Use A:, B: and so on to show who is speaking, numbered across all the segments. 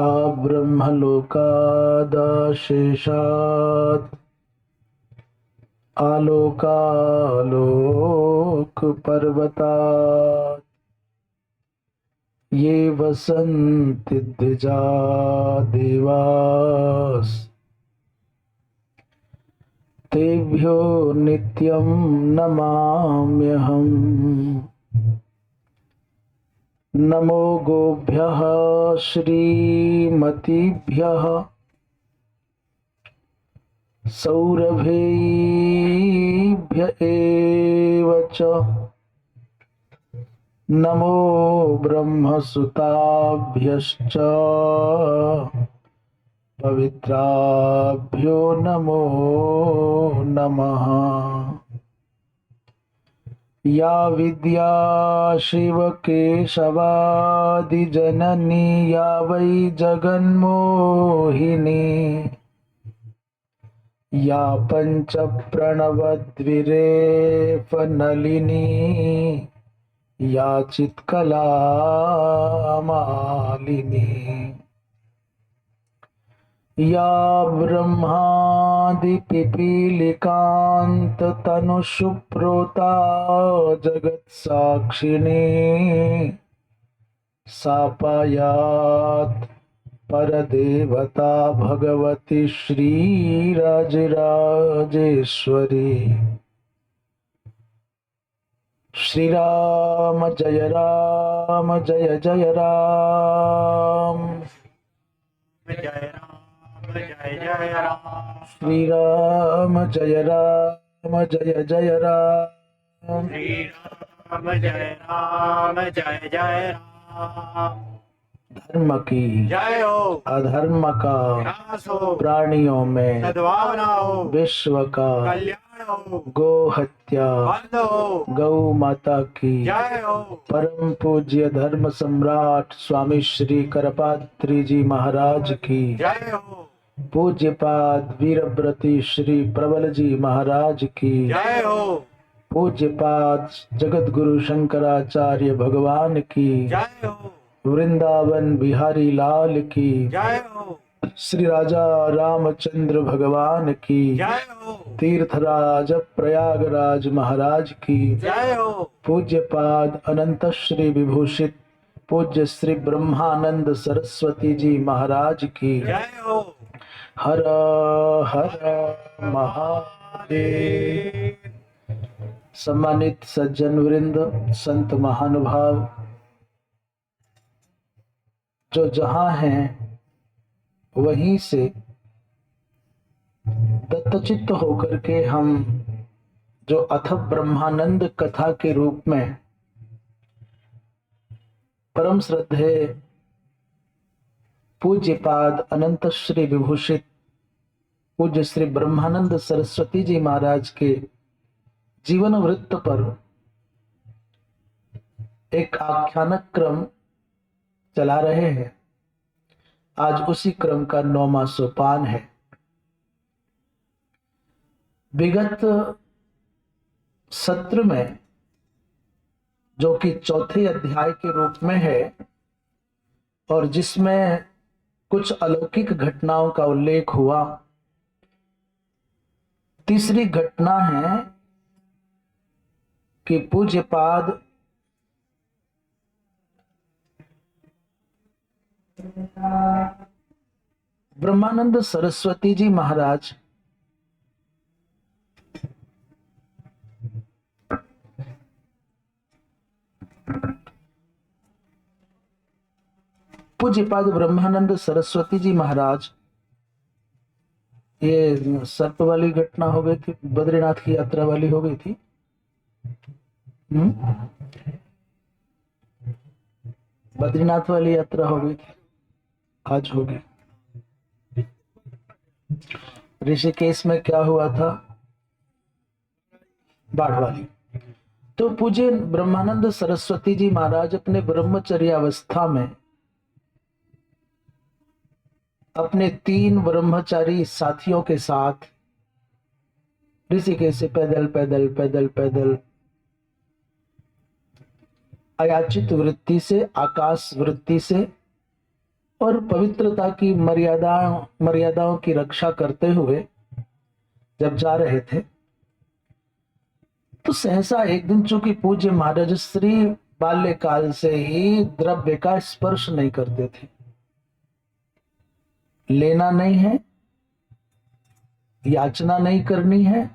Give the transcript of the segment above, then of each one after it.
A: अब्रह्मलोकादशेषात् आलोकालोकपर्वतात् ये वसन्ति द्विजा देवास् तेभ्यो नित्यं नमाम्यहम्। नमो गोभ्यः श्रीमतीभ्यः सौरभेभ्य एव च। नमो ब्रह्मसुताभ्यश्च पवित्राभ्यो नमो नमः। या विद्या शिवकेशवादिजननी या वै जगन्मोहिनी या पञ्चप्रणवद्विरेफनलिनी या चित्कलामालिनी या ब्रह्मादिपिपीलिकान्ततनुषुप्रोता जगत्साक्षिणी सा पायात् परदेवता भगवती श्रीराजराजेश्वरी। श्रीराम जय राम जय जय राम
B: जय जय राम
A: श्रीराम जय राम जय जय राम
B: श्रीराम जय राम जय जय राम।
A: धर्म की
B: जय हो,
A: अधर्म का
B: नाश हो,
A: प्राणियों में
B: सद्भावना हो,
A: विश्व का
B: कल्याण हो,
A: गो हत्या
B: बंद हो।
A: गौ माता की
B: जय हो,
A: परम पूज्य धर्म सम्राट स्वामी श्री करपात्री जी महाराज की
B: जय हो,
A: पूज्यपाद वीरव्रती श्री प्रबल जी महाराज की
B: जय हो,
A: पूज्यपाद जगत गुरु शंकराचार्य भगवान की
B: जय हो,
A: वृंदावन बिहारी लाल की
B: जय हो,
A: श्री राजा रामचंद्र भगवान की
B: जय हो,
A: तीर्थराज प्रयागराज महाराज की
B: जय हो,
A: पूज्यपाद अनंत श्री विभूषित पूज्य श्री ब्रह्मानंद सरस्वती जी महाराज की
B: जय हो।
A: हर हर महादेव। सम्मानित सज्जन वृंद, संत महानुभाव जो जहां हैं वहीं से दत्तचित्त होकर के हम जो अथ ब्रह्मानंद कथा के रूप में परम श्रद्धेय पूज्यपाद अनंत श्री विभूषित पूज्य श्री ब्रह्मानंद सरस्वती जी महाराज के जीवन वृत्त पर एक आख्यानक क्रम चला रहे हैं। आज उसी क्रम का 9वां सोपान है। विगत सत्र में जो कि चौथे अध्याय के रूप में है और जिसमें कुछ अलौकिक घटनाओं का उल्लेख हुआ, तीसरी घटना है कि पूज्यपाद ब्रह्मानंद सरस्वती जी महाराज पूज्यपाद ब्रह्मानंद सरस्वती जी महाराज, ये सर्प वाली घटना हो गई थी, बद्रीनाथ की यात्रा वाली हो गई थी। बद्रीनाथ वाली यात्रा हो गई थी, आज होगी। ऋषिकेश में क्या हुआ था? बाढ़ वाली। तो पूज्य ब्रह्मानंद सरस्वती जी महाराज अपने ब्रह्मचर्य अवस्था में अपने 3 ब्रह्मचारी साथियों के साथ ऋषिकेश से पैदल पैदल पैदल पैदल अयाचित वृत्ति से, आकाश वृत्ति से और पवित्रता की मर्यादाओं की रक्षा करते हुए जब जा रहे थे, तो सहसा एक दिन, चूंकि पूज्य महाराज श्री बाल्यकाल से ही द्रव्य का स्पर्श नहीं करते थे, लेना नहीं है, याचना नहीं करनी है,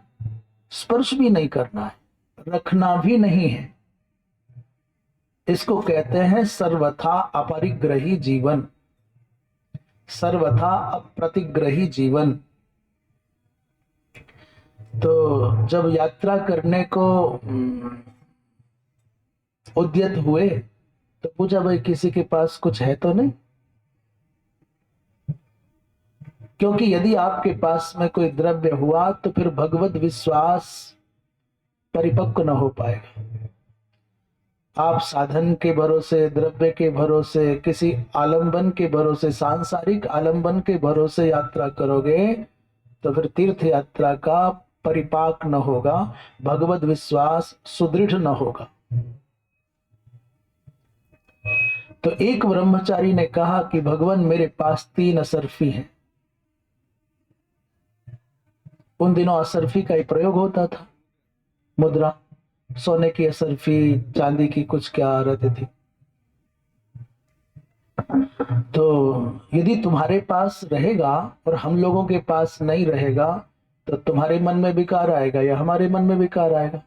A: स्पर्श भी नहीं करना है, रखना भी नहीं है। इसको कहते हैं सर्वथा अपरिग्रही जीवन, सर्वथा अप्रतिग्रही जीवन। तो जब यात्रा करने को उद्यत हुए तो पूछा, भाई किसी के पास कुछ है तो नहीं? क्योंकि यदि आपके पास में कोई द्रव्य हुआ तो फिर भगवत विश्वास परिपक्व न हो पाएगा। आप साधन के भरोसे, द्रव्य के भरोसे, किसी आलंबन के भरोसे, सांसारिक आलंबन के भरोसे यात्रा करोगे तो फिर तीर्थ यात्रा का परिपाक न होगा, भगवत विश्वास सुदृढ़ न होगा। तो एक ब्रह्मचारी ने कहा कि भगवान मेरे पास 3 असरफी हैं। उन दिनों असरफी का ही प्रयोग होता था, मुद्रा, सोने की असरफी, चांदी की कुछ क्या रहती थी। तो यदि तुम्हारे पास रहेगा और हम लोगों के पास नहीं रहेगा तो तुम्हारे मन में विकार आएगा या हमारे मन में विकार आएगा।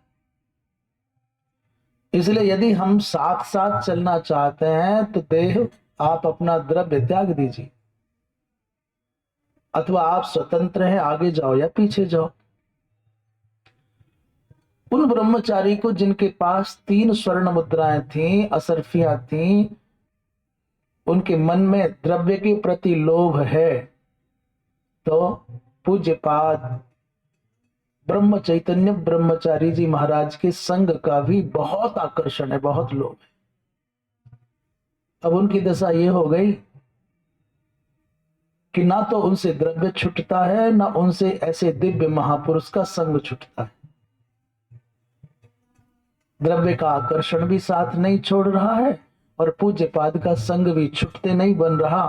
A: इसलिए यदि हम साथ साथ चलना चाहते हैं तो देह, आप अपना द्रव्य त्याग दीजिए, अथवा आप स्वतंत्र हैं, आगे जाओ या पीछे जाओ। उन ब्रह्मचारी को जिनके पास 3 स्वर्ण मुद्राएं थीं, असरफियां थीं, उनके मन में द्रव्य के प्रति लोभ है, तो पूज्यपाद ब्रह्म चैतन्य ब्रह्मचारी जी महाराज के संग का भी बहुत आकर्षण है, बहुत लोभ है। अब उनकी दशा ये हो गई कि ना तो उनसे द्रव्य छूटता है, ना उनसे ऐसे दिव्य महापुरुष का संग छूटता है। द्रव्य का आकर्षण भी साथ नहीं छोड़ रहा है और पूज्यपाद का संग भी छूटते नहीं बन रहा।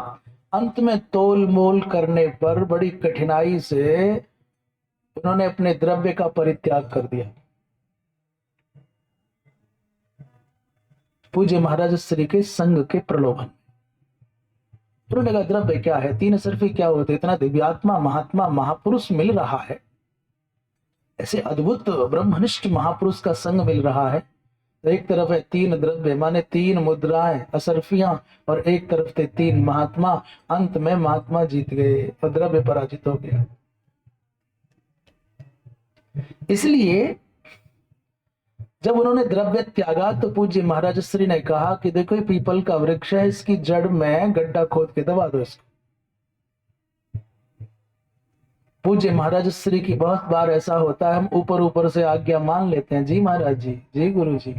A: अंत में तोल मोल करने पर बड़ी कठिनाई से उन्होंने अपने द्रव्य का परित्याग कर दिया। पूज्य महाराज श्री के संग के प्रलोभन। उन्होंने कहा द्रव्य क्या है, 3 असरफी क्या होते, इतना दिव्यात्मा महात्मा महापुरुष मिल रहा है, ऐसे अद्भुत ब्रह्मनिष्ठ महापुरुष का संग मिल रहा है। तो एक तरफ है 3 द्रव्य माने 3 मुद्राएं, असरफियां, और एक तरफ थे 3 महात्मा। अंत में महात्मा जीत गए और द्रव्य पराजित हो गया। इसलिए जब उन्होंने द्रव्य त्यागा तो पूज्य महाराज श्री ने कहा कि देखो ये पीपल का वृक्ष है, इसकी जड़ में गड्ढा खोद के दबा दो इसको। पूज्य महाराज श्री की बहुत बार ऐसा होता है, हम ऊपर ऊपर से आज्ञा मान लेते हैं, जी महाराज जी, जी गुरु जी,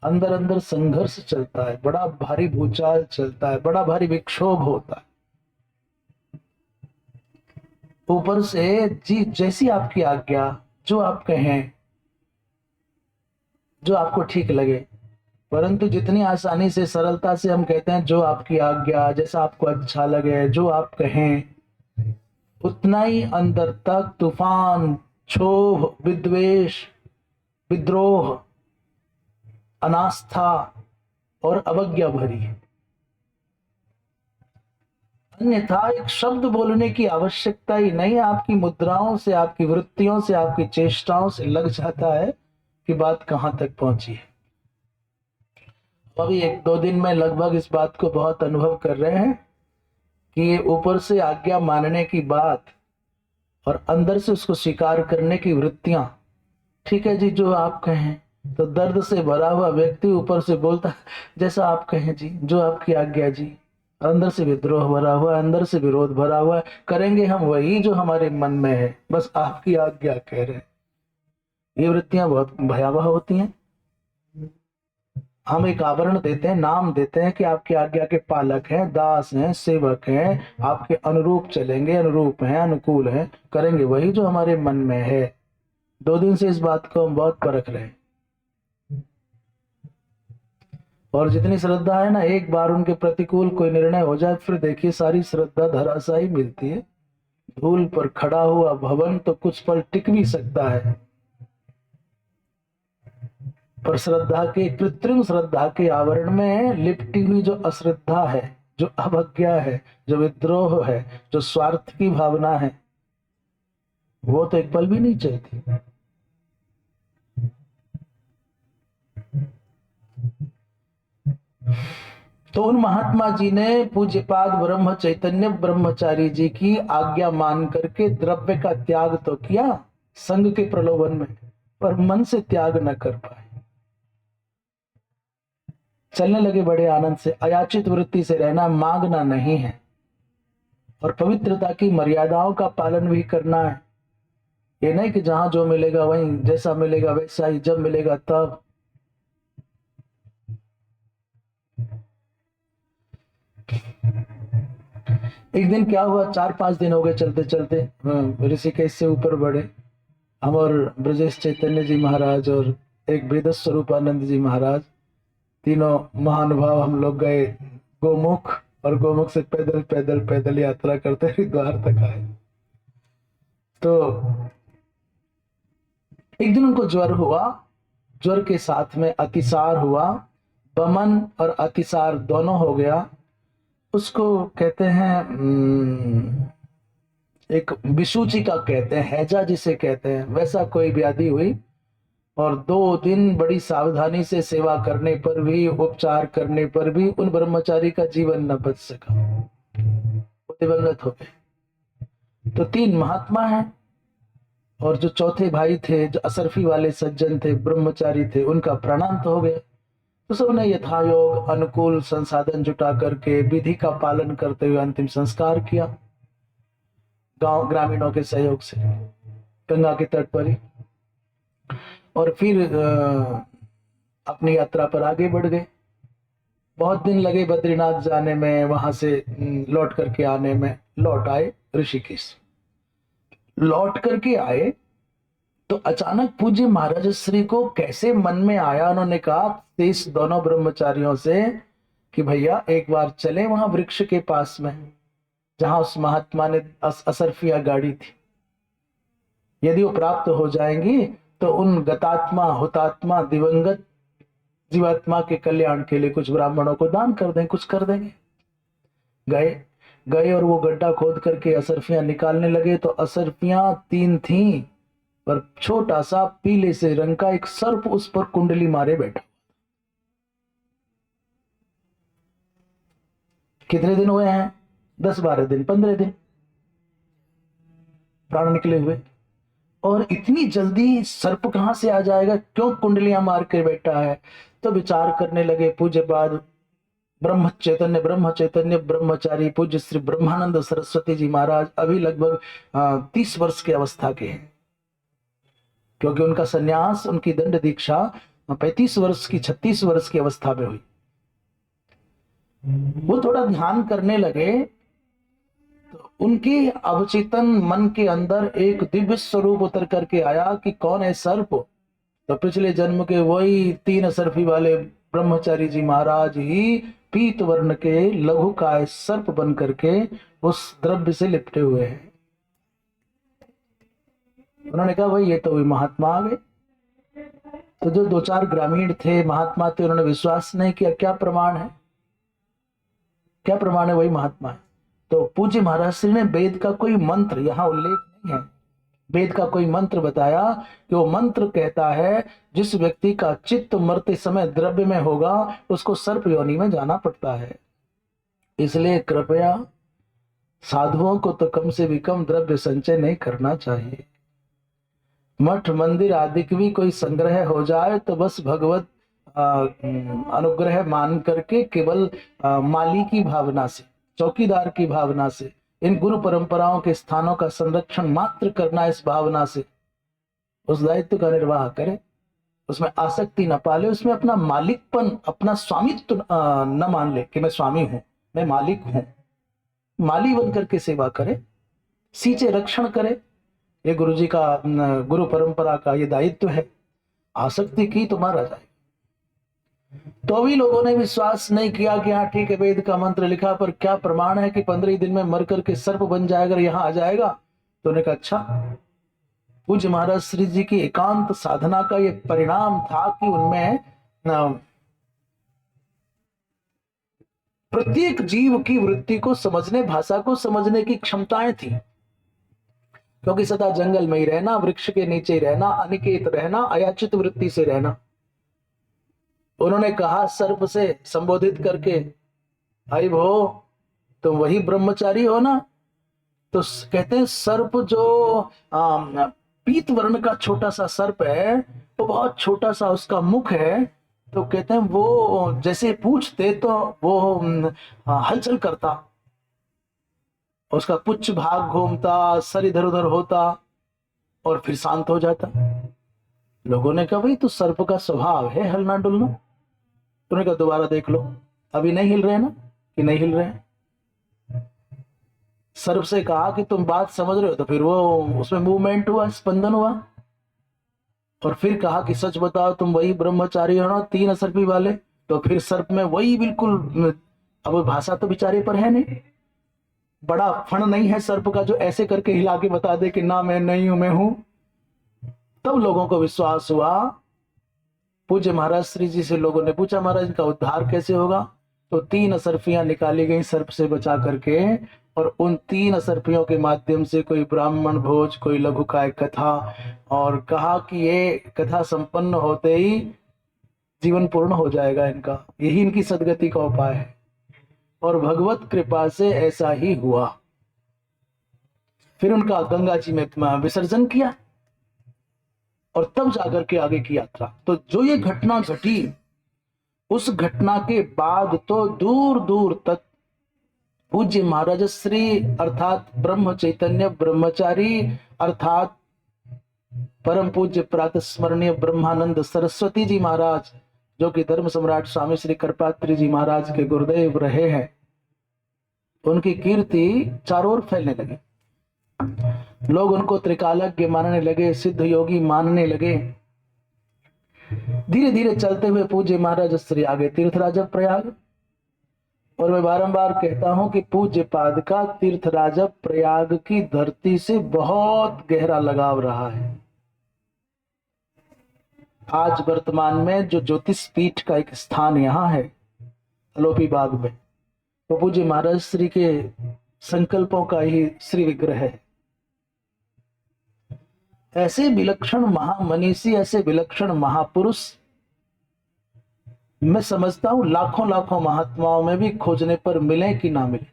A: अंदर अंदर संघर्ष चलता है, बड़ा भारी भूचाल चलता है, बड़ा भारी विक्षोभ होता है। ऊपर से जी जैसी आपकी आज्ञा, जो आप कहें, जो आपको ठीक लगे, परंतु जितनी आसानी से, सरलता से हम कहते हैं जो आपकी आज्ञा, जैसा आपको अच्छा लगे, जो आप कहें, उतना ही अंदर तक तूफान, क्षोभ, विद्वेष, विद्रोह, अनास्था और अवज्ञा भरी है। अन्यथा एक शब्द बोलने की आवश्यकता ही नहीं, आपकी मुद्राओं से, आपकी वृत्तियों से, आपकी चेष्टाओं से लग जाता है कि बात कहां तक पहुंची है। अभी 1-2 दिन में लगभग इस बात को बहुत अनुभव कर रहे हैं कि ये ऊपर से आज्ञा मानने की बात और अंदर से उसको स्वीकार करने की वृत्तियां, ठीक है जी जो आप कहें, तो दर्द से भरा हुआ व्यक्ति ऊपर से बोलता जैसा आप कहें जी, जो आपकी आज्ञा जी, अंदर से विद्रोह भरा हुआ है, अंदर से विरोध भरा हुआ है, करेंगे हम वही जो हमारे मन में है, बस आपकी आज्ञा कह रहे हैं। ये वृत्तियां बहुत भयावह होती हैं। हम एक आवरण देते हैं, नाम देते हैं कि आपकी आज्ञा के पालक हैं, दास हैं, सेवक हैं, आपके अनुरूप चलेंगे, अनुरूप हैं, अनुकूल हैं, करेंगे वही जो हमारे मन में है। 2 दिन से इस बात को हम बहुत परख रहे हैं। और जितनी श्रद्धा है ना, एक बार उनके प्रतिकूल कोई निर्णय हो जाए फिर देखिए सारी श्रद्धा धराशायी मिलती है। धूल पर खड़ा हुआ भवन तो कुछ पल टिक भी सकता है, पर श्रद्धा के, कृत्रिम श्रद्धा के आवरण में लिपटी हुई जो अश्रद्धा है, जो अवज्ञा है, जो विद्रोह है, जो स्वार्थ की भावना है, वो तो एक पल भी नहीं चलती। तो उन महात्मा जी ने पूज्यपाद ब्रह्म चैतन्य ब्रह्मचारी जी की आज्ञा मान करके द्रव्य का त्याग तो किया संग के प्रलोभन में, पर मन से त्याग न कर पाए। चलने लगे बड़े आनंद से। अयाचित वृत्ति से रहना, मांगना नहीं है, और पवित्रता की मर्यादाओं का पालन भी करना है। ये नहीं कि जहां जो मिलेगा वहीं, जैसा मिलेगा वैसा ही, जब मिलेगा तब। एक दिन क्या हुआ, 4-5 दिन हो गए चलते चलते ऋषिकेश से ऊपर बढ़े। हम और ब्रजेश चैतन्य जी महाराज और एक वेद स्वरूपानंद जी महाराज, तीनों महानुभाव हम लोग गए गोमुख, और गोमुख से पैदल पैदल पैदल यात्रा करते हरिद्वार तक आए। तो एक दिन उनको ज्वर हुआ, ज्वर के साथ में अतिसार हुआ, बमन और अतिसार दोनों हो गया। उसको कहते हैं एक विसूचिका कहते हैं, हैजा जिसे कहते हैं, वैसा कोई व्याधि हुई। और 2 दिन बड़ी सावधानी से सेवा करने पर भी, उपचार करने पर भी उन ब्रह्मचारी का जीवन न बच सका, वो दिवंगत हो गए। तो 3 महात्मा हैं, और जो चौथे भाई थे, जो असरफी वाले सज्जन थे, ब्रह्मचारी थे, उनका प्राणांत हो गया। तो सबने यथायोग अनुकूल संसाधन जुटा करके विधि का पालन करते हुए अंतिम संस्कार किया, गांव ग्रामीणों के सहयोग से, गंगा के तट पर ही। और फिर अपनी यात्रा पर आगे बढ़ गए। बहुत दिन लगे बद्रीनाथ जाने में, वहां से लौट करके आने में। लौट आए ऋषिकेश। लौट करके आए तो अचानक पूज्य महाराज श्री को कैसे मन में आया, उन्होंने कहा शेष दोनों ब्रह्मचारियों से कि भैया एक बार चले वहां वृक्ष के पास में, जहां उस महात्मा ने असरफिया गाड़ी थी। यदि वो प्राप्त हो जाएंगी तो उन गतात्मा, हुतात्मा, दिवंगत जीवात्मा के कल्याण के लिए कुछ ब्राह्मणों को दान कर दें, कुछ कर देंगे। गए और वो गड्ढा खोद करके असरफियां निकालने लगे। तो असरफियां 3 थीं, पर छोटा सा पीले से रंग का एक सर्प उस पर कुंडली मारे बैठा। कितने दिन हुए हैं? 10-12 दिन, 15 दिन प्राण निकले हुए। और इतनी जल्दी सर्प कहां से आ जाएगा, क्यों कुंडलियां मार के बैठा है? तो विचार करने लगे पूज्यपाद ब्रह्म चैतन्य ब्रह्मचारी पूज्य श्री ब्रह्मानंद सरस्वती जी महाराज अभी लगभग 30 वर्ष की अवस्था के हैं, क्योंकि उनका सन्यास, उनकी दंड दीक्षा 35 वर्ष की, 36 वर्ष की अवस्था में हुई। वो थोड़ा ध्यान करने लगे तो उनके अवचेतन मन के अंदर एक दिव्य स्वरूप उतर करके आया कि कौन है सर्प? तो पिछले जन्म के वही 3 असरफी वाले ब्रह्मचारी जी महाराज ही पीत वर्ण के लघु काय सर्प बन करके उस द्रव्य से लिपटे हुए हैं। उन्होंने कहा भाई ये तो वही महात्मा आ गए। तो जो 2-4 ग्रामीण थे, महात्मा थे, उन्होंने विश्वास नहीं किया। क्या प्रमाण है, क्या प्रमाण है वही महात्मा है? तो पूज्य महाराज श्री ने वेद का कोई मंत्र, यहां उल्लेख नहीं है, वेद का कोई मंत्र बताया कि वो मंत्र कहता है जिस व्यक्ति का चित्त मरते समय द्रव्य में होगा उसको सर्प योनि में जाना पड़ता है। इसलिए कृपया साधुओं को तो कम से भी कम द्रव्य संचय नहीं करना चाहिए। मठ मंदिर आदि की भी कोई संग्रह हो जाए तो बस भगवत अनुग्रह मान करके केवल माली की भावना से, चौकीदार की भावना से, इन गुरु परंपराओं के स्थानों का संरक्षण मात्र करना, इस भावना से उस दायित्व का निर्वाह करे, उसमें आसक्ति न पाले, उसमें अपना मालिकपन, अपना स्वामित्व न मान ले कि मैं स्वामी हूं, मैं मालिक हूं। माली बन करके सेवा करे, सींचे रक्षण करे। ये गुरु जी का, गुरु परंपरा का ये दायित्व है। आसक्ति की तो मारा जाए। तो भी लोगों ने विश्वास नहीं किया कि हाँ ठीक है, वेद का मंत्र लिखा, पर क्या प्रमाण है कि 15 दिन में मर करके सर्प बन जाएगा, यहाँ आ जाएगा? तो उन्होंने कहा अच्छा। पूज्य महाराज श्री जी की एकांत साधना का ये परिणाम था कि उनमें प्रत्येक जीव की वृत्ति को समझने, भाषा को समझने की क्षमताएं थी। क्योंकि सदा जंगल में ही रहना, वृक्ष के नीचे ही रहना, अनिकेत रहना, अयाचित वृत्ति से रहना। उन्होंने कहा सर्प से संबोधित करके, भाई भो तुम वही ब्रह्मचारी हो ना? तो कहते हैं सर्प जो पीत वर्ण का छोटा सा सर्प है, वो बहुत छोटा सा उसका मुख है, तो कहते हैं वो जैसे पूछते तो वो हलचल करता, उसका पुच्छ भाग घूमता, सर इधर उधर होता और फिर शांत हो जाता। लोगों ने कहा भाई तो सर्प का स्वभाव है हलना डुलना। उन्होंने कहा दोबारा देख लो, अभी नहीं हिल रहे ना? कि नहीं हिल रहे हैं। सर्प से कहा कि तुम बात समझ रहे हो? तो फिर वो उसमें मूवमेंट हुआ, स्पंदन हुआ। और फिर कहा कि सच बताओ तुम वही ब्रह्मचारी हो ना, 3 असर्पी वाले? तो फिर सर्प में वही बिल्कुल, अब भाषा तो बेचारे पर है नहीं, बड़ा फण नहीं है सर्प का जो ऐसे करके हिला के बता दे कि ना मैं नहीं हूं, मैं हूं। तब लोगों को विश्वास हुआ। पूज्य महाराज श्री जी से लोगों ने पूछा महाराज इनका उद्धार कैसे होगा? तो 3 असर्फियां निकाली गई सर्प से बचा करके, और उन 3 असर्फियों के माध्यम से कोई ब्राह्मण भोज, कोई लघुकाय कथा, और कहा कि ये कथा संपन्न होते ही जीवन पूर्ण हो जाएगा इनका, यही इनकी सदगति का उपाय है। और भगवत कृपा से ऐसा ही हुआ। फिर उनका गंगा जी में विसर्जन किया और तब जाकर के आगे की यात्रा। तो जो ये घटना घटी, उस घटना के बाद तो दूर दूर तक पूज्य महाराज श्री अर्थात ब्रह्म चैतन्य ब्रह्मचारी अर्थात परम पूज्य प्रातः स्मरणीय ब्रह्मानंद सरस्वती जी महाराज, जो कि धर्म सम्राट स्वामी श्री करपात्री जी महाराज के गुरुदेव रहे हैं, उनकी कीर्ति चारों ओर फैलने लगी। लोग उनको त्रिकालज्ञ मानने लगे, सिद्ध योगी मानने लगे। धीरे धीरे चलते हुए पूज्य महाराज श्री आगे तीर्थराज प्रयाग। और मैं बारंबार कहता हूं कि पूज्य पाद का तीर्थराज प्रयाग की धरती से बहुत गहरा लगाव रहा है। आज वर्तमान में जो ज्योतिष पीठ का एक स्थान यहाँ है अलोपी बाग में, तो पूज्य महाराज श्री के संकल्पों का ही श्री विग्रह है। ऐसे विलक्षण महामनीषी, ऐसे विलक्षण महापुरुष मैं समझता हूं लाखों लाखों महात्माओं में भी खोजने पर मिले कि ना मिले।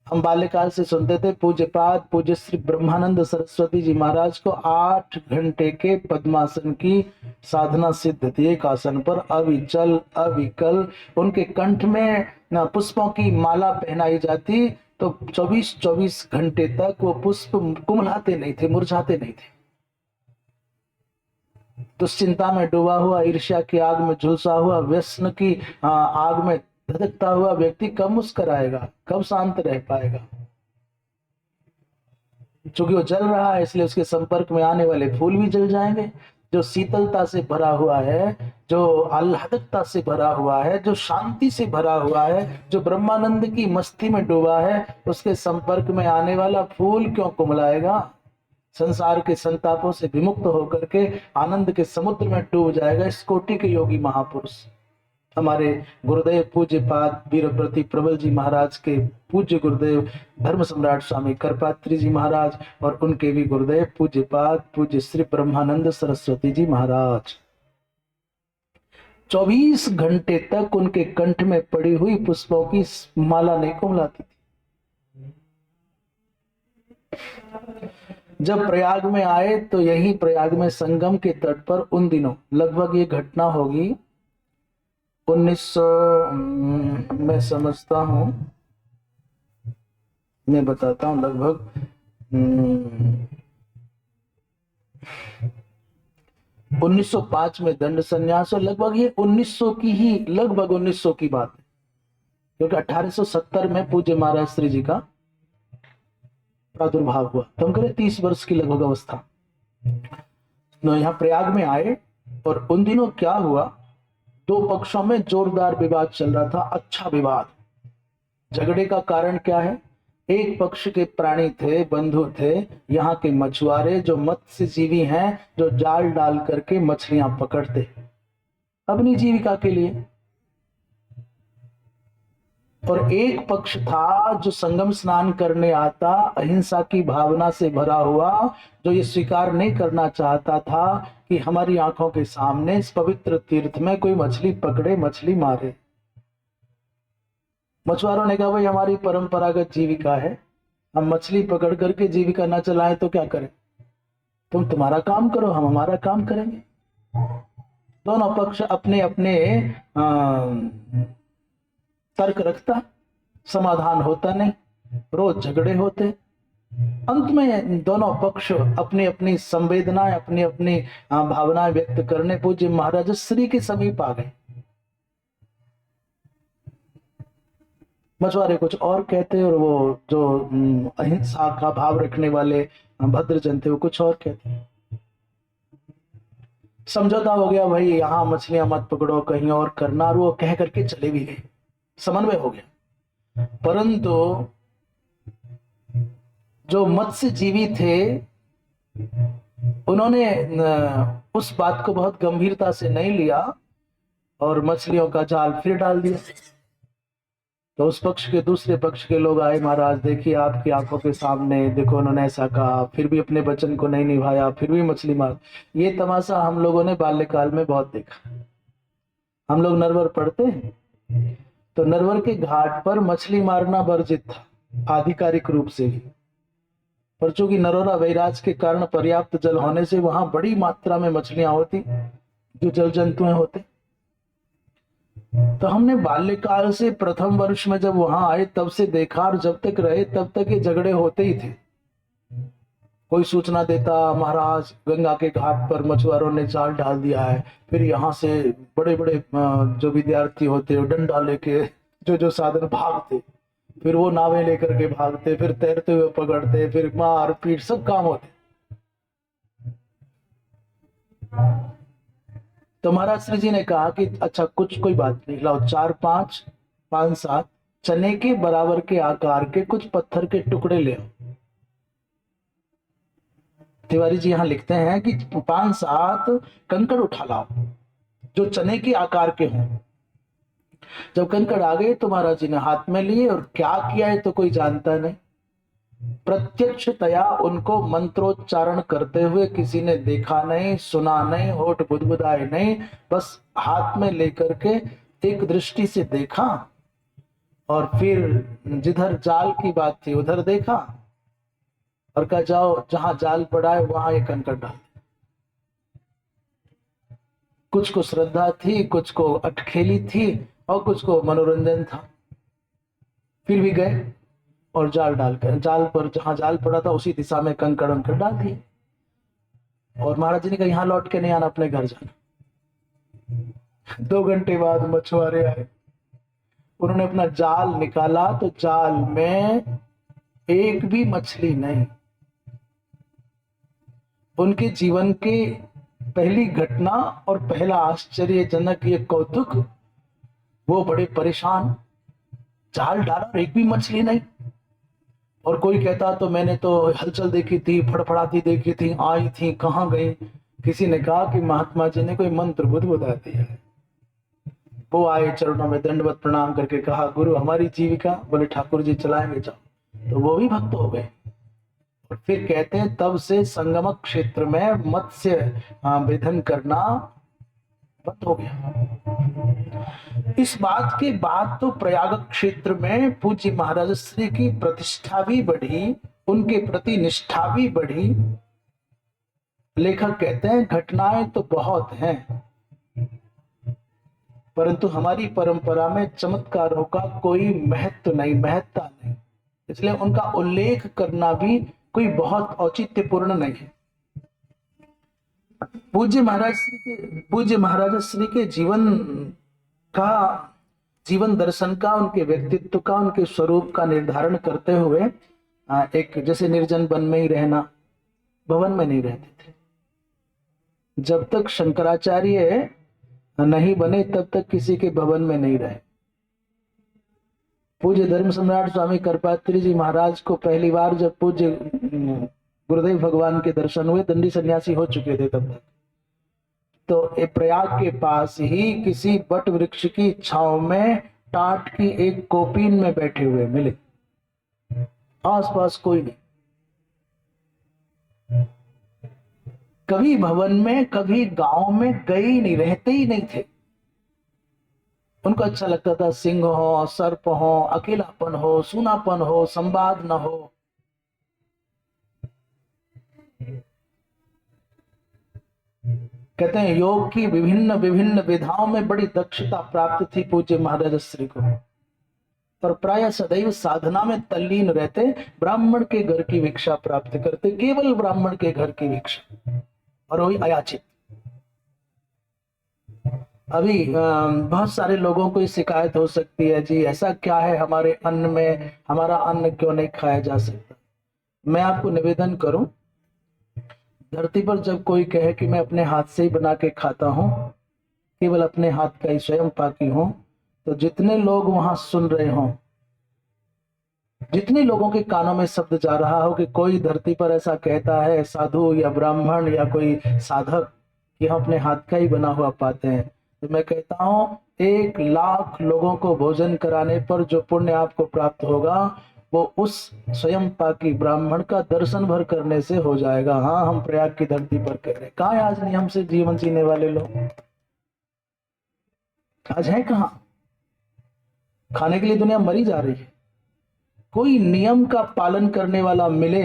A: हम बाल्यकाल से सुनते थे पूज्यपाद पूज्य श्री ब्रह्मानंद सरस्वती जी महाराज को 8 घंटे के पद्मासन की साधना सिद्ध थी। एक आसन पर अविचल अविकल, उनके कंठ में न पुष्पों की माला पहनाई जाती तो 24-24 घंटे तक वो पुष्प कुमलाते नहीं थे, मुरझाते नहीं थे। दुश्चिंता में डूबा हुआ, ईर्ष्या की आग में झुलसा हुआ, व्यसन की आग में धधकता हुआ व्यक्ति कब मुस्कुराएगा, कब शांत रह पाएगा? चूंकि वो जल रहा है इसलिए उसके संपर्क में आने वाले फूल भी जल जाएंगे। जो शीतलता से भरा हुआ है, जो आह्लादकता से भरा हुआ है, जो शांति से भरा हुआ है, जो ब्रह्मानंद की मस्ती में डूबा है, उसके संपर्क में आने वाला फूल क्यों कुमलाएगा? संसार के संतापों से विमुक्त होकर के आनंद के समुद्र में डूब जाएगा। इस कोटि के योगी महापुरुष हमारे गुरुदेव पूज्य पाद वीरव्रती प्रबल जी महाराज के पूज्य गुरुदेव धर्म सम्राट स्वामी करपात्री जी महाराज, और उनके भी गुरुदेव पूज्य पाद पूज्य श्री ब्रह्मानंद सरस्वती जी महाराज 24 घंटे तक उनके कंठ में पड़ी हुई पुष्पों की माला नहीं कुमलाती थी। जब प्रयाग में आए तो यही प्रयाग में संगम के तट पर उन दिनों लगभग ये घटना होगी 1900 मैं समझता हूं, मैं बताता हूं, लगभग 1905 में दंड संन्यास, और लगभग ये 1900 की ही, लगभग 1900 की बात है, क्योंकि 1870 में पूज्य महाराज श्री जी का प्रादुर्भाव हुआ। तो हम करें 30 वर्ष की लगभग अवस्था। तो यहाँ प्रयाग में आए और उन दिनों क्या हुआ दो पक्षों में जोरदार विवाद चल रहा था, अच्छा विवाद। झगड़े का कारण क्या है? एक पक्ष के प्राणी थे, बंधु थे, यहाँ के मछुआरे जो मत्स्य जीवी हैं, जो जाल डाल करके मछलियां पकड़ते अपनी जीविका के लिए। और एक पक्ष था जो संगम स्नान करने आता, अहिंसा की भावना से भरा हुआ, जो ये स्वीकार नहीं करना चाहता था कि हमारी आंखों के सामने इस पवित्र तीर्थ में कोई मछली पकड़े, मछली मारे। मछुआरों ने कहा भाई हमारी परंपरागत जीविका है, हम मछली पकड़ करके जीविका ना चलाएं तो क्या करें, तुम तुम्हारा काम करो, हम हमारा काम करेंगे। दोनों पक्ष अपने अपने तर्क रखता, समाधान होता नहीं, रोज झगड़े होते। अंत में दोनों पक्ष अपनी अपनी संवेदनाएं, अपनी अपनी भावनाएं व्यक्त करने पूज्य महाराज श्री के समीप आ गए। मछुआरे कुछ और कहते और वो जो अहिंसा का भाव रखने वाले भद्रजन थे वो कुछ और कहते। समझौता हो गया, भाई यहाँ मछलियां मत पकड़ो, कहीं और करना, और वो कह करके चले भी गए, समन्वय हो गया। परंतु जो मत्स्य जीवी थे उन्होंने उस बात को बहुत गंभीरता से नहीं लिया और मछलियों का जाल फिर डाल दिया। तो उस पक्ष के दूसरे पक्ष के लोग आए, महाराज देखिए आपकी आंखों के सामने, देखो उन्होंने ऐसा कहा, फिर भी अपने वचन को नहीं निभाया, फिर भी मछली मार। ये तमाशा हम लोगों ने बाल्यकाल में बहुत देखा। हम लोग नरवर पढ़ते हैं तो नरवर के घाट पर मछली मारना वर्जित था आधिकारिक रूप से भी, पर चूंकि नरोरा वैराज के कारण पर्याप्त जल होने से वहां बड़ी मात्रा में मछलियां होती जो जल जंतु होते। तो हमने बाल्यकाल से प्रथम वर्ष में जब वहां आए तब से देखा, और जब तक रहे तब तक ये झगड़े होते ही थे। कोई सूचना देता, महाराज गंगा के घाट पर मछुआरों ने जाल डाल दिया है, फिर यहाँ से बड़े बड़े जो विद्यार्थी होते हैं डंडा लेके जो साधन भागते, फिर वो नावें लेकर के भागते, फिर तैरते हुए पकड़ते, फिर मार पीट सब काम होते। तो महाराज श्री जी ने कहा कि अच्छा कुछ कोई बात नहीं, लाओ 4 5 5 7 चने के बराबर के आकार के कुछ पत्थर के टुकड़े ले आओ। तिवारी जी यहाँ लिखते हैं कि 5 7 कंकड़ उठा लाओ जो चने के आकार के हों। जब कंकड़ आ गए तो महाराज जी ने हाथ में लिए और क्या किया है तो कोई जानता नहीं, प्रत्यक्षतया उनको मंत्रोच्चारण करते हुए किसी ने देखा नहीं, सुना नहीं, होठ बुदबुदाए नहीं, बस हाथ में लेकर के एक दृष्टि से देखा और फिर जिधर जाल की बात थी उधर देखा और कहा जाओ जहां जाल पड़ा है वहां एक कंकड़ डाल। कुछ को श्रद्धा थी, कुछ को अटखेली थी और कुछ को मनोरंजन था। फिर भी गए और जाल डालकर जाल पर जहां जाल पड़ा था उसी दिशा में कंकड़ अंकड़ डाल दिए। और महाराज जी ने कहा यहाँ लौट के नहीं आना, अपने घर जाना। 2 घंटे बाद मछुआरे आए, उन्होंने अपना जाल निकाला तो जाल में एक भी मछली नहीं। उनके जीवन की पहली घटना और पहला आश्चर्यजनक ये कौतुक, वो बड़े परेशान, जाल डाला और एक भी मछली नहीं। और कोई कहता तो मैंने तो हलचल देखी थी, फड़फड़ाती देखी थी, आई थी, कहाँ गई। किसी ने कहा कि महात्मा जी ने कोई मंत्र बुदबुदा दिया है। वो आए, चरणों में दंडवत प्रणाम करके कहा गुरु हमारी जीविका, बोले ठाकुर जी चलाएंगे जाओ। तो वो भी भक्त हो गए। और फिर कहते हैं तब से संगमक क्षेत्र में मत्स्य वेधन करना बंद हो गया। इस बात के बाद तो प्रयाग क्षेत्र में पूज्य महाराज श्री की प्रतिष्ठा भी बढ़ी, उनके प्रति निष्ठा भी बढ़ी। लेखक कहते हैं घटनाएं तो बहुत हैं, परंतु हमारी परंपरा में चमत्कारों का कोई महत्व नहीं, महत्ता नहीं, इसलिए उनका उल्लेख करना भी कोई बहुत औचित्यपूर्ण नहीं है। पूज्य महाराज श्री के जीवन दर्शन का, उनके व्यक्तित्व का, उनके स्वरूप का निर्धारण करते हुए एक जैसे निर्जन वन में ही रहना, भवन में नहीं रहते थे। जब तक शंकराचार्य नहीं बने तब तक किसी के भवन में नहीं रहे। पूज्य धर्म सम्राट स्वामी करपात्री जी महाराज को पहली बार जब पूज्य गुरुदेव भगवान के दर्शन हुए, दंडी सन्यासी हो चुके थे तब तक, तो ये प्रयाग के पास ही किसी बट वृक्ष की छांव में टाट की एक कोपीन में बैठे हुए मिले। आसपास कोई नहीं, कभी भवन में कभी गांव में गए ही नहीं, रहते ही नहीं थे। उनको अच्छा लगता था सिंह हो, सर्प हो, अकेलापन हो, सूनापन हो, संवाद न हो। कहते हैं योग की विभिन्न विभिन्न विधाओं में बड़ी दक्षता प्राप्त थी पूज्य महाराज श्री को, पर प्राय सदैव साधना में तल्लीन रहते, ब्राह्मण के घर की भिक्षा प्राप्त करते, केवल ब्राह्मण के घर की भिक्षा, और वही अयाचित। अभी बहुत सारे लोगों को शिकायत हो सकती है, जी ऐसा क्या है हमारे अन्न में, हमारा अन्न क्यों नहीं खाया जा सकता। मैं आपको निवेदन करूं, धरती पर जब कोई कहे कि मैं अपने हाथ से ही बना के खाता हूं, केवल अपने हाथ का ही स्वयं पाकी हूं, तो जितने लोग वहां सुन रहे हों, जितने लोगों के कानों में शब्द जा रहा हो कि कोई धरती पर ऐसा कहता है, साधु या ब्राह्मण या कोई साधक, कि हम अपने हाथ का ही बना हुआ पाते हैं, तो मैं कहता हूं 1,00,000 लोगों को भोजन कराने पर जो पुण्य आपको प्राप्त होगा वो उस स्वयं पाकी ब्राह्मण का दर्शन भर करने से हो जाएगा। हाँ, हम प्रयाग की धरती पर कह रहे हैं। कहाँ है आज नियम से जीवन जीने वाले लोग? आज है कहाँ? खाने के लिए दुनिया मरी जा रही है। कोई नियम का पालन करने वाला मिले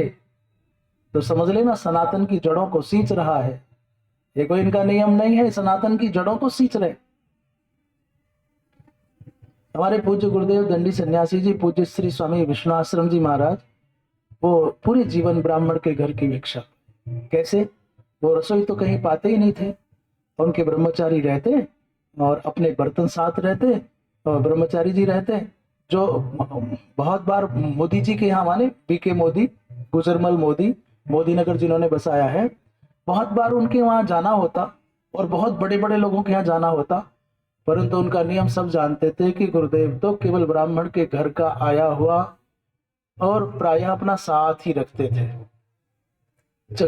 A: तो समझ लेना सनातन की जड़ों को सींच रहा है। ये कोई इनका नियम नहीं है, सनातन की जड़ों को सींच रहे। हमारे पूज्य गुरुदेव दंडी सन्यासी जी, पूज्य श्री स्वामी विष्णुआश्रम जी महाराज, वो पूरे जीवन ब्राह्मण के घर की भिक्षा। कैसे? वो रसोई तो कहीं पाते ही नहीं थे, उनके ब्रह्मचारी रहते और अपने बर्तन साथ रहते, और ब्रह्मचारी जी रहते, जो बहुत बार मोदी जी के यहाँ, माने बीके मोदी, गुजरमल मोदी, मोदी नगर जिन्होंने बसाया है, बहुत बार उनके वहां जाना होता और बहुत बड़े बड़े लोगों के यहाँ जाना होता, परंतु उनका नियम सब जानते थे कि गुरुदेव तो केवल ब्राह्मण के घर का आया हुआ और प्रायः अपना साथ ही रखते थे।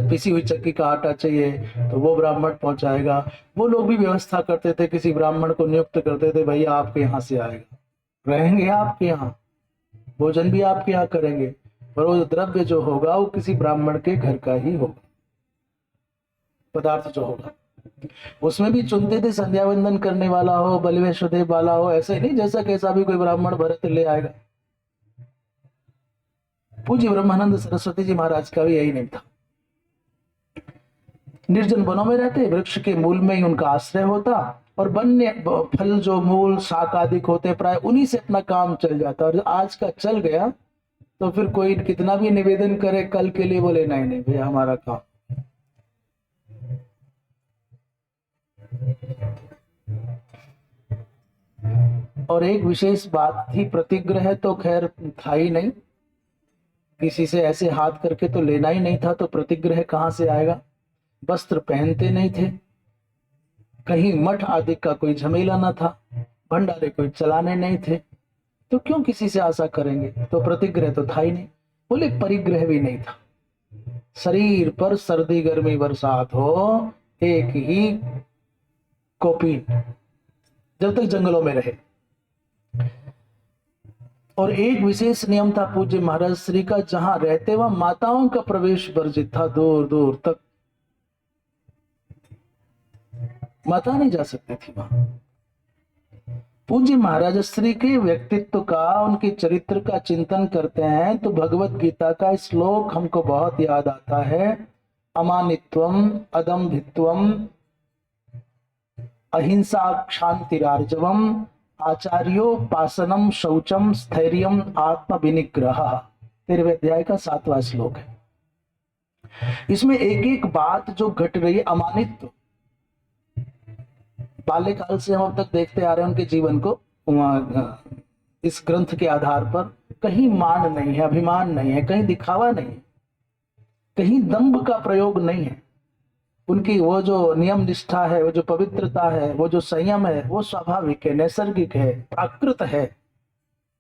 A: पिसी हुई चक्की का आटा चाहिए तो वो ब्राह्मण पहुंचाएगा। वो लोग भी व्यवस्था करते थे, किसी ब्राह्मण को नियुक्त करते थे, भैया आपके यहाँ से आएगा, रहेंगे आपके यहाँ, भोजन भी आपके यहाँ करेंगे, पर वो द्रव्य जो होगा वो किसी ब्राह्मण के घर का ही होगा, पदार्थ जो होगा। उसमें भी चुनते थे संध्या वंदन करने वाला हो, बलिवेश्वदेव वाला हो, ऐसे ही नहीं जैसा कैसा भी कोई ब्राह्मण भरत ले आएगा। पूज्य ब्रह्मानंद सरस्वती जी महाराज का भी यही नहीं था। निर्जन वनों में रहते, वृक्ष के मूल में ही उनका आश्रय होता, और वन्य फल जो मूल शाक आदि होते प्राय उन्हीं से अपना काम चल जाता। और आज का चल गया तो फिर कोई कितना भी निवेदन करे कल के लिए, बोले नहीं नहीं भैया हमारा काम। और एक विशेष बात थी, प्रतिग्रह तो खैर था ही नहीं, किसी से ऐसे हाथ करके तो लेना ही नहीं था, तो प्रतिग्रह कहां से आएगा। वस्त्र पहनते नहीं थे, कहीं मठ आदि का कोई झमेला न था, भंडारे कोई चलाने नहीं थे, तो क्यों किसी से आशा करेंगे। तो प्रतिग्रह तो था ही नहीं। बोले परिग्रह भी नहीं था, शरीर पर सर्दी गर्मी बरसात हो, एक ही कॉपी, जब तक जंगलों में रहे। और एक विशेष नियम था पूज्य महाराज श्री का, जहां रहते वहां माताओं का प्रवेश वर्जित था, दूर दूर तक माता नहीं जा सकती थी वहां। पूज्य महाराज श्री के व्यक्तित्व का, उनके चरित्र का चिंतन करते हैं तो भगवत गीता का श्लोक हमको बहुत याद आता है, अमानित्वम अदम्भित्वम अहिंसा क्षांतिरार्जवम आचार्योपासनम शौचम स्थैर्यम आत्म विनिग्रह। 13वें अध्याय का 7वां श्लोक है। इसमें एक एक बात जो घट रही है, अमानित्व, बाल्यकाल से हम अब तक देखते आ रहे हैं उनके जीवन को, इस ग्रंथ के आधार पर कहीं मान नहीं है, अभिमान नहीं है, कहीं दिखावा नहीं है, कहीं दंभ का प्रयोग नहीं है, उनकी वो जो नियम निष्ठा है, वो जो पवित्रता है, वो जो संयम है, वो स्वाभाविक है, नैसर्गिक है, प्राकृत है।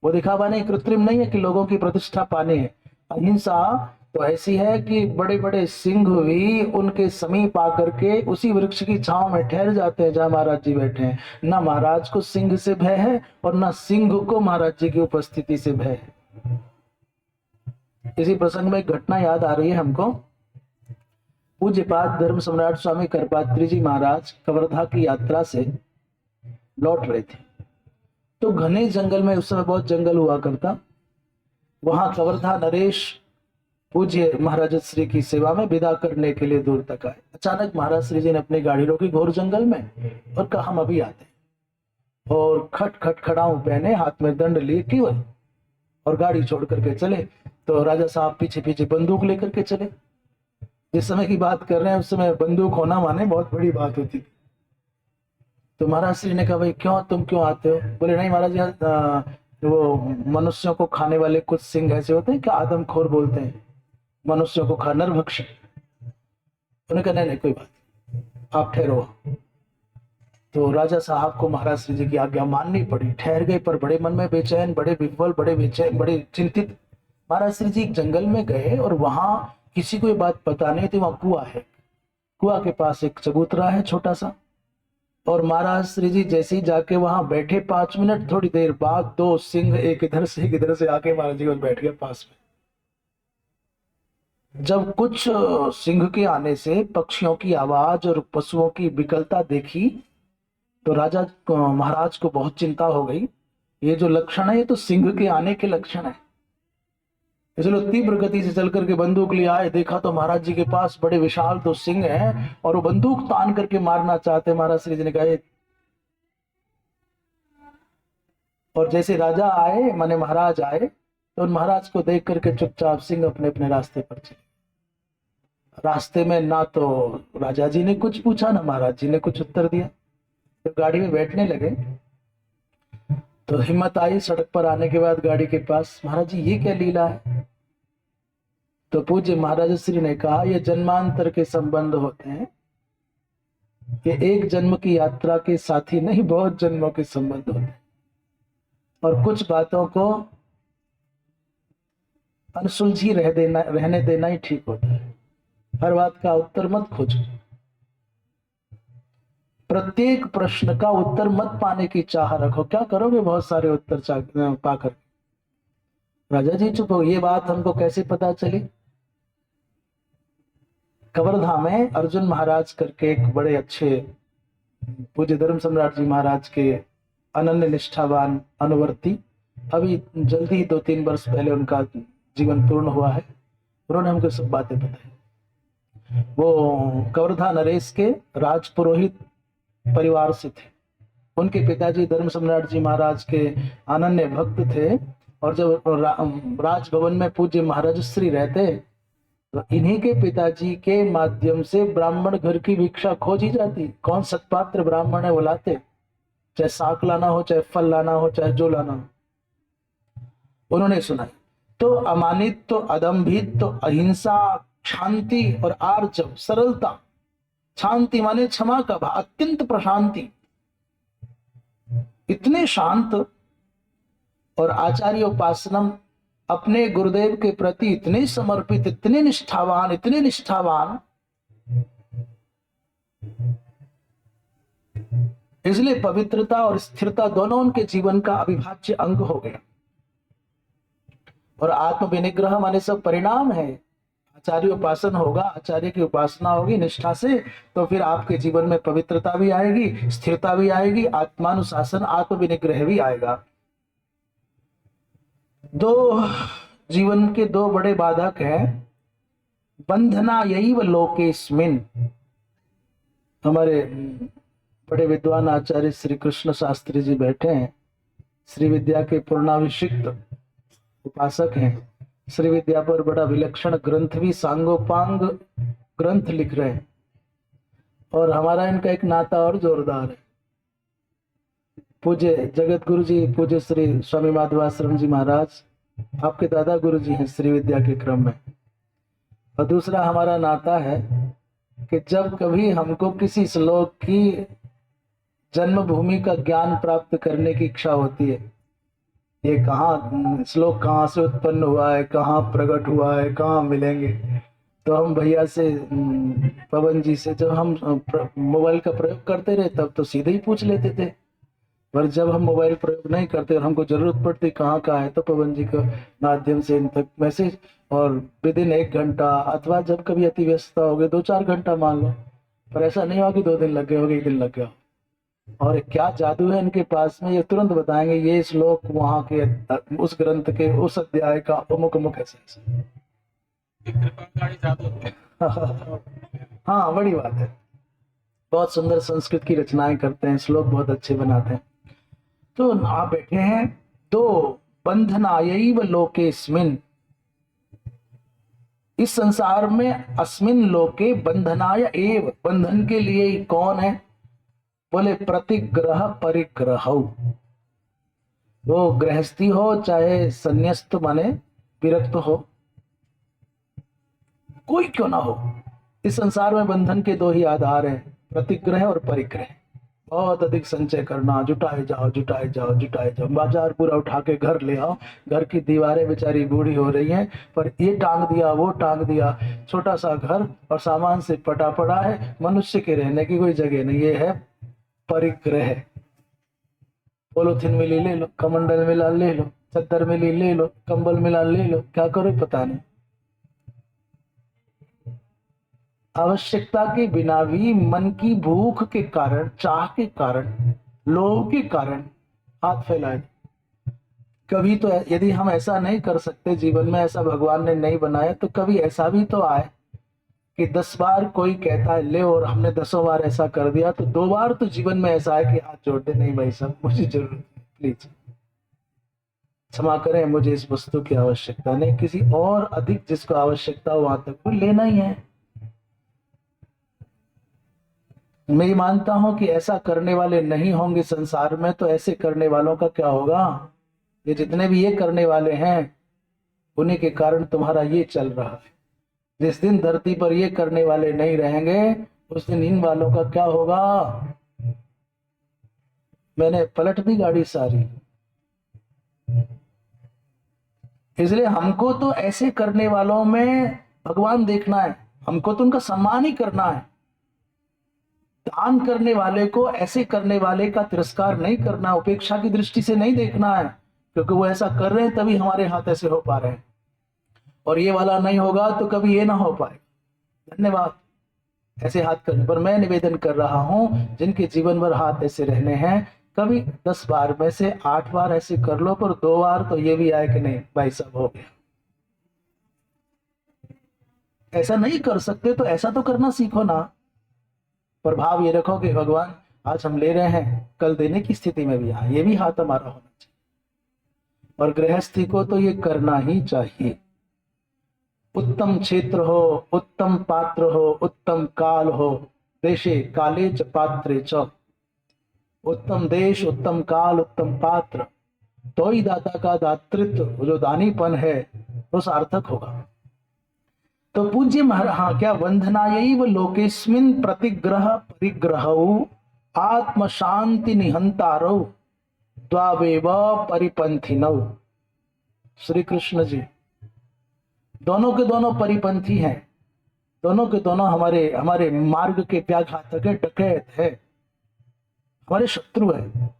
A: वो दिखावा नहीं, कृत्रिम नहीं है कि लोगों की प्रतिष्ठा पानी है। अहिंसा तो ऐसी है कि बड़े बड़े सिंह भी उनके समीप आकर के उसी वृक्ष की छांव में ठहर जाते हैं जहां महाराज जी बैठे हैं। ना महाराज को सिंह से भय है और ना सिंह को महाराज जी की उपस्थिति से भय है। इसी प्रसंग में एक घटना याद आ रही है हमको। पूज्यपाद धर्म सम्राट स्वामी करपात्री जी महाराज कवर्धा की यात्रा से लौट रहे थे। तो घने जंगल में, उस समय बहुत जंगल हुआ करता, वहां कवर्धा नरेश पूज्य महाराज श्री की सेवा में विदा करने के लिए दूर तक आए। अचानक महाराज श्री जी ने अपनी गाड़ी रोकी घोर जंगल में और कहा हम अभी आते हैं। और खट खट खड़ाऊ पहने, हाथ में दंड लिए केवल, और गाड़ी छोड़ करके चले। तो राजा साहब पीछे पीछे बंदूक लेकर के चले। जिस समय की बात कर रहे हैं उस समय बंदूक होना माने बहुत बड़ी बात होती थी। तो महाराज श्री ने कहा भाई क्यों, तुम क्यों आते हो? बोले नहीं महाराज, यहाँ वो मनुष्यों को खाने वाले कुछ सिंह ऐसे होते हैं कि आदमखोर बोलते हैं, मनुष्यों को खा, नरभक्षी। उन्होंने कहा नहीं कोई बात, आप ठहरो। तो राजा साहब को महाराज श्री जी की आज्ञा माननी पड़ी। ठहर गए, पर बड़े मन में बेचैन, बड़े विह्वल, बड़े बेचैन, बड़े चिंतित। महाराज श्री जी जंगल में गए और वहां किसी को ये बात पता नहीं थी, वहां कुआं है। कुआं के पास एक चबूतरा है छोटा सा। और महाराज श्री जी जैसे ही जाके वहां बैठे 5 मिनट, थोड़ी देर बाद 2 सिंह एक इधर से एक इधर से आके महाराज जी को बैठ गए पास में। जब कुछ सिंह के आने से पक्षियों की आवाज और पशुओं की विकलता देखी तो राजा महाराज को बहुत चिंता हो गई। ये जो लक्षण है ये तो सिंह के आने के लक्षण है। इसलिए तीव्र गति से चल करके बंदूक ले आए। देखा तो महाराज जी के पास बड़े विशाल 2 सिंह हैं और वो बंदूक तान करके मारना चाहते। महाराज श्री जी ने कहा, और जैसे राजा आए माने महाराज आए तो उन महाराज को देख करके चुपचाप सिंह अपने अपने रास्ते पर चले। रास्ते में ना तो राजा जी ने कुछ पूछा ना महाराज जी ने कुछ उत्तर दिया। तो गाड़ी में बैठने लगे तो हिम्मत आई सड़क पर आने के बाद गाड़ी के पास, महाराज जी ये क्या लीला है? तो पूज्य महाराज श्री ने कहा ये जन्मांतर के संबंध होते हैं, ये एक जन्म की यात्रा के साथी नहीं, बहुत जन्मों के संबंध होते हैं। और कुछ बातों को अनसुलझी रहने देना ही ठीक होता है। हर बात का उत्तर मत खोजो, प्रत्येक प्रश्न का उत्तर मत पाने की चाह रखो। क्या करोगे बहुत सारे उत्तर पाकर? राजा जी चुप हो। ये बात हमको कैसे पता चली? कवर्धा में अर्जुन महाराज करके एक बड़े अच्छे पूज्य धर्म सम्राट जी महाराज के अनन्य निष्ठावान अनुवर्ती, अभी जल्दी 2-3 वर्ष पहले उनका जीवन पूर्ण हुआ है। उन्होंने हमको सब बातें बताई। वो कवर्धा नरेश के राजपुरोहित परिवार से थे। उनके पिताजी धर्म सम्राट जी महाराज के अनन्य भक्त थे। और जब राजभवन में पूज्य महाराज श्री रहते तो इन्हीं के पिताजी के माध्यम से ब्राह्मण घर की भिक्षा खोजी जाती। कौन सत्पात्र ब्राह्मण है वो लाते, चाहे साग लाना हो, चाहे फल लाना हो, चाहे जो लाना हो, उन्होंने सुनाई। तो अमानित, तो अदम्भित, तो अहिंसा, शांति और आर्जव, सरलता। शांति माने क्षमा का भाव, अत्यंत प्रशांति, इतने शांत। और आचार्योपासनम, अपने गुरुदेव के प्रति इतने समर्पित, इतने निष्ठावान, इतने निष्ठावान। इसलिए पवित्रता और स्थिरता दोनों उनके जीवन का अविभाज्य अंग हो गया। और आत्म विनिग्रह माने सब परिणाम है। आचार्य उपासन होगा, आचार्य की उपासना होगी निष्ठा से, तो फिर आपके जीवन में पवित्रता भी आएगी, स्थिरता भी आएगी, आत्मानुशासन, आत्म विनिग्रह भी आएगा। जीवन के 2 बड़े बाधक हैं। बंधना यही व लोकेस्मिन। हमारे बड़े विद्वान आचार्य श्री कृष्ण शास्त्री जी बैठे हैं, श्री विद्या के पूर्णाभिषिक्त उपासक हैं। श्री विद्या पर बड़ा विलक्षण ग्रंथ भी, सांगोपांग ग्रंथ लिख रहे हैं। और हमारा इनका एक नाता और जोरदार है। पूज्य जगत गुरु जी, पूज्य श्री स्वामी माधवाश्रम जी महाराज, आपके दादा गुरु जी हैं श्री विद्या के क्रम में। और दूसरा हमारा नाता है कि जब कभी हमको किसी श्लोक की जन्मभूमि का ज्ञान प्राप्त करने की इच्छा होती है, ये कहाँ श्लोक कहाँ से उत्पन्न हुआ है, कहाँ प्रकट हुआ है, कहाँ मिलेंगे, तो हम भैया से पवन जी से जब हम मोबाइल का प्रयोग करते रहे तब तो सीधे ही पूछ लेते थे। पर जब हम मोबाइल प्रयोग नहीं करते और हमको जरूरत पड़ती कहाँ का है, तो पवन जी के माध्यम से इन तक मैसेज, और विद इन 1 घंटा, अथवा जब कभी अति व्यस्तता हो गई 2-4 घंटा मान लो, पर ऐसा नहीं हुआ कि 2 दिन लग गए होंगे, 1 दिन लग गया। और क्या जादू है इनके पास में, ये तुरंत बताएंगे ये श्लोक वहां के उस ग्रंथ के उस अध्याय का अमुक अमुक ऐसे। हाँ, बड़ी बात है। बहुत सुंदर संस्कृत की रचनाएं करते हैं, श्लोक बहुत अच्छे बनाते हैं। तो आप बैठे हैं, तो बंधनायैव लोकेस्मिन्, इस संसार में अस्मिन लोके बंधनाय एव, बंधन के लिए ही कौन है? बोले प्रतिग्रह परिग्रह। वो गृहस्थी हो चाहे संन्यास्त माने विरक्त हो, कोई क्यों ना हो, इस संसार में बंधन के 2 ही आधार हैं, प्रतिग्रह और परिग्रह। बहुत अधिक संचय करना, जुटाए जाओ जुटाए जाओ जुटाए जाओ, बाजार पूरा उठा के घर ले आओ, घर की दीवारें बेचारी बूढ़ी हो रही हैं, पर ये टांग दिया वो टांग दिया, छोटा सा घर और सामान से पटा पड़ा है, मनुष्य के रहने की कोई जगह नहीं। ये है परिग्रह। पोलोथीन मिली ले लो, कमंडल मिला ले लो, चद्दर मिली ले लो, कंबल मिला ले लो, क्या करो पता नहीं। आवश्यकता के बिना भी मन की भूख के कारण, चाह के कारण, लोभ के कारण हाथ फैलाए। कभी तो यदि हम ऐसा नहीं कर सकते, जीवन में ऐसा भगवान ने नहीं बनाया, तो कभी ऐसा भी तो आए कि 10 बार कोई कहता है ले, और हमने 10 बार ऐसा कर दिया, तो 2 बार तो जीवन में ऐसा है कि हाथ जोड़ दे, नहीं भाई साहब मुझे जरूरत है, प्लीज क्षमा करें, मुझे इस वस्तु की आवश्यकता नहीं, किसी और अधिक जिसको आवश्यकता हो वहां तक वो लेना ही है। मैं मानता हूं कि ऐसा करने वाले नहीं होंगे संसार में, तो ऐसे करने वालों का क्या होगा? ये जितने भी ये करने वाले हैं उन्हीं के कारण तुम्हारा ये चल रहा है। जिस दिन धरती पर ये करने वाले नहीं रहेंगे, उस दिन इन वालों का क्या होगा? मैंने पलट दी गाड़ी सारी। इसलिए हमको तो ऐसे करने वालों में भगवान देखना है, हमको तो उनका सम्मान ही करना है। दान करने वाले को, ऐसे करने वाले का तिरस्कार नहीं करना, उपेक्षा की दृष्टि से नहीं देखना है, क्योंकि वो ऐसा कर रहे हैं तभी हमारे हाथ ऐसे हो पा रहे हैं, और ये वाला नहीं होगा तो कभी ये ना हो पाएगा। धन्यवाद ऐसे हाथ करने पर। मैं निवेदन कर रहा हूं, जिनके जीवन भर हाथ ऐसे रहने हैं, कभी 10 बार में से 8 बार ऐसे कर लो, पर 2 बार तो ये भी आए कि नहीं भाई साहब हो गया। ऐसा नहीं कर सकते तो ऐसा तो करना सीखो ना। पर भाव ये रखो कि भगवान आज हम ले रहे हैं, कल देने की स्थिति में भी ये भी हाथ हमारा होना चाहिए। और गृहस्थी को तो ये करना ही चाहिए। उत्तम क्षेत्र हो, उत्तम पात्र हो, उत्तम काल हो, देशे काले च पात्रे च, उत्तम देश, उत्तम काल, उत्तम पात्र, तो ही दाता का दातृत्व, जो दानीपन है वो सार्थक होगा। तो पूज्य महाराज क्या वंदनायैव लोकेस्मिन् प्रतिग्रह परिग्रहौ आत्म शांति निहंतारौ द्वावेव परिपंथिनौ। श्री कृष्ण जी दोनों के दोनों परिपंथी हैं, दोनों के दोनों हमारे मार्ग के व्याघातक है, डकैत है, हमारे शत्रु है,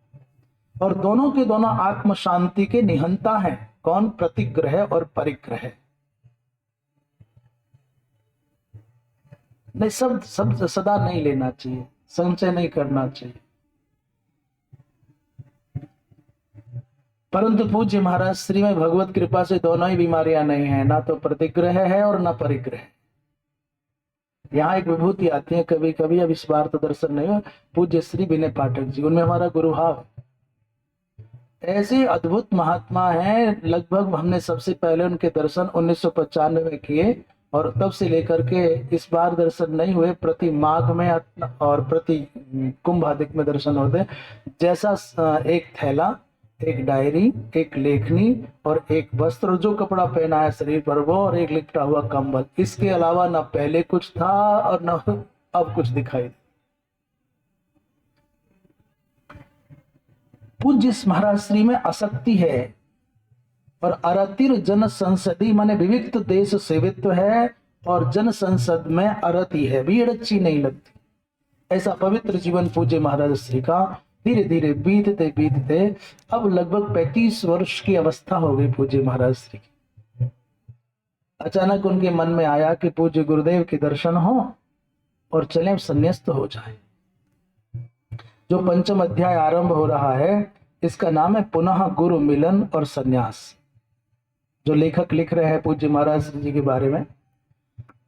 A: और दोनों के दोनों आत्म शांति के निहंता हैं। कौन? प्रतिग्रह और परिग्रह। नहीं, सब सदा नहीं लेना चाहिए, संचय नहीं करना चाहिए। परंतु पूज्य महाराज श्री में भगवत कृपा से दोनों ही बीमारियां नहीं है, ना तो प्रतिग्रह है और ना परिग्रह। यहाँ एक विभूति आती है कभी कभी, अब इस बार तो दर्शन नहीं हुआ, पूज्य श्री विनय पाठक जी, उनमें हमारा गुरु भाव। ऐसे अद्भुत महात्मा हैं, लगभग हमने सबसे पहले उनके दर्शन 1995 में किए, और तब से लेकर के इस बार दर्शन नहीं हुए। प्रति माघ में और प्रति कुंभ आदि में दर्शन होते। जैसा एक थैला, एक डायरी, एक लेखनी और एक वस्त्र, जो कपड़ा पहना है शरीर पर वो, और एक लिपटा हुआ कंबल, इसके अलावा न पहले कुछ था और न अब कुछ दिखाई दे। पूज्य महाराज श्री में आसक्ति है और अरतिर जन संसदी माने विविक्त देश सेवित्व है और जन संसद में अरति है, भीड़ अच्छी नहीं लगती। ऐसा पवित्र जीवन पूज्य महाराज श्री का धीरे धीरे बीतते बीतते अब लगभग 35 वर्ष की अवस्था हो गई पूज्य महाराज श्री की। अचानक उनके मन में आया कि पूज्य गुरुदेव के दर्शन हो और चले संन्यास्त हो जाए। जो पंचम अध्याय आरंभ हो रहा है इसका नाम है पुनः गुरु मिलन और संन्यास। जो लेखक लिख रहे हैं पूज्य महाराज जी के बारे में,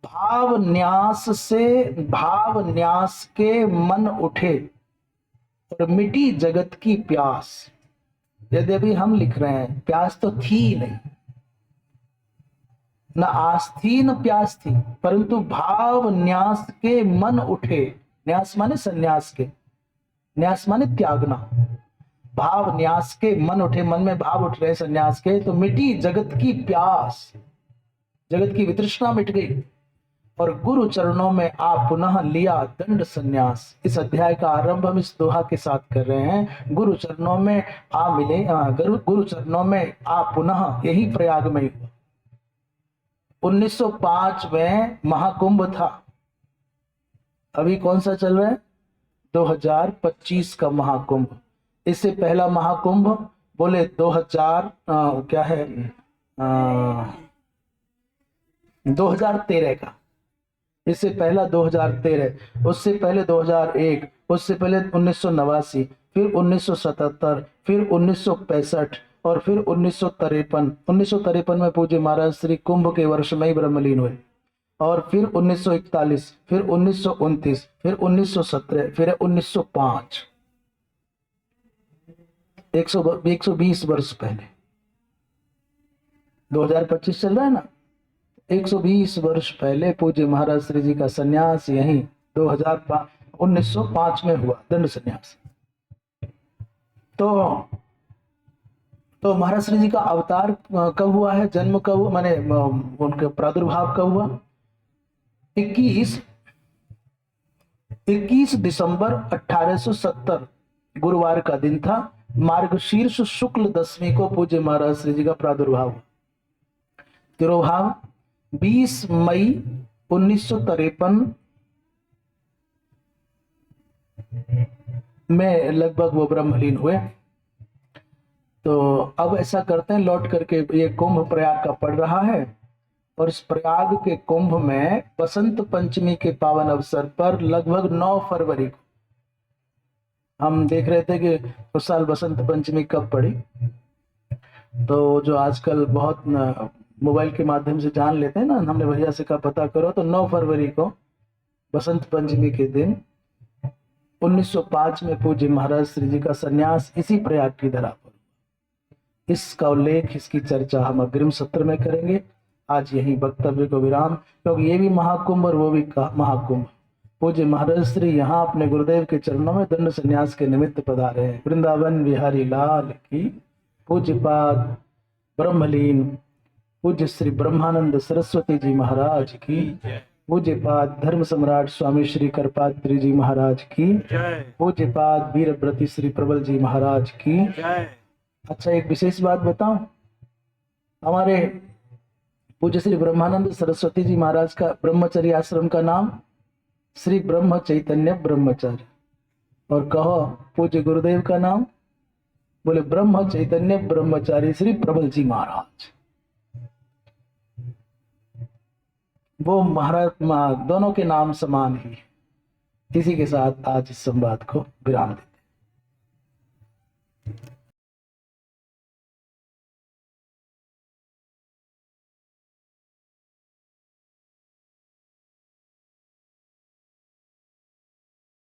A: भाव न्यास से भाव न्यास के मन उठे और मिटी जगत की प्यास। यद्यपि हम लिख रहे हैं प्यास तो थी नहीं, न आस्थीन प्यास थी, परंतु भाव न्यास के मन उठे। न्यास माने संन्यास के, न्यास माने त्यागना। भाव न्यास के मन उठे, मन में भाव उठ रहे संन्यास के, तो मिटी जगत की प्यास, जगत की वितृष्णा मिट गई और गुरु चरणों में आ पुनः लिया दंड संन्यास। इस अध्याय का आरंभ हम इस दोहा के साथ कर रहे हैं। गुरु चरणों में आ मिले, गुरु चरणों में आ पुनः, यही प्रयाग में हुआ। 1905 में महाकुंभ था। अभी कौन सा चल रहा है? 2025 का महाकुंभ। इससे पहला महाकुंभ बोले 2013 का। इससे पहला 2013, उससे पहले 2001, उससे पहले 1989, फिर 1977, फिर 1965 और फिर 1953। 1953 में पूज्य महाराज श्री कुंभ के वर्ष में ही ब्रह्मलीन हुए और फिर 1941, फिर 1929, फिर 1917, फिर 1905। 120 वर्ष पहले। 2025 चल रहा है ना, 120 वर्ष पहले पूज्य महाराज श्री जी का संन्यास यहीं 1905 में हुआ, दंड संन्यास। तो महाराज श्री जी का अवतार कब हुआ है, जन्म कब, माने उनके प्रादुर्भाव कब हुआ? 21 दिसंबर 1870 गुरुवार का दिन था। मार्गशीर्ष शुक्ल दशमी को पूज्य महाराज श्री जी का प्रादुर्भाव हुआ। तिरोभाव 20 मई 1953 में लगभग वो ब्रह्मलीन हुए। तो अब ऐसा करते हैं, लौट करके ये कुंभ प्रयाग का पड़ रहा है और इस प्रयाग के कुंभ में बसंत पंचमी के पावन अवसर पर लगभग 9 फरवरी को हम देख रहे थे कि उस साल बसंत पंचमी कब पड़ी। तो जो आजकल बहुत मोबाइल के माध्यम से जान लेते हैं ना, हमने भैया से कहा पता करो, तो 9 फरवरी को बसंत पंचमी के दिन 1905 में पूज्य महाराज श्री जी का संन्यास इसी प्रयाग की धरा पर। इसका उल्लेख, इसकी चर्चा हम अग्रिम सत्र में करेंगे। आज यही वक्तव्य को विराम, क्योंकि ये भी महाकुंभ और वो भी महाकुंभ। पूज्य महाराज श्री यहाँ अपने गुरुदेव के चरणों में दंड संन्यास के निमित्त पधारे हैं। वृंदावन बिहारी लाल की। पूज्यपाद ब्रह्मलीन पूज्य श्री ब्रह्मानंद सरस्वती जी महाराज की। पूज्यपाद धर्म सम्राट स्वामी श्री करपात्री जी महाराज की। पूज्यपाद वीरव्रती श्री प्रबल जी महाराज की। अच्छा, एक विशेष बात बताऊं, हमारे पूज्य श्री ब्रह्मानंद सरस्वती जी महाराज का ब्रह्मचर्य आश्रम का नाम श्री ब्रह्म चैतन्य ब्रह्मचार्य। और कहो पूज्य गुरुदेव का नाम, बोले ब्रह्म चैतन्य ब्रह्मचारी श्री प्रबल जी महाराज। वो महाराज दोनों के नाम समान ही। इसी के साथ आज इस संवाद को विराम देते हैं।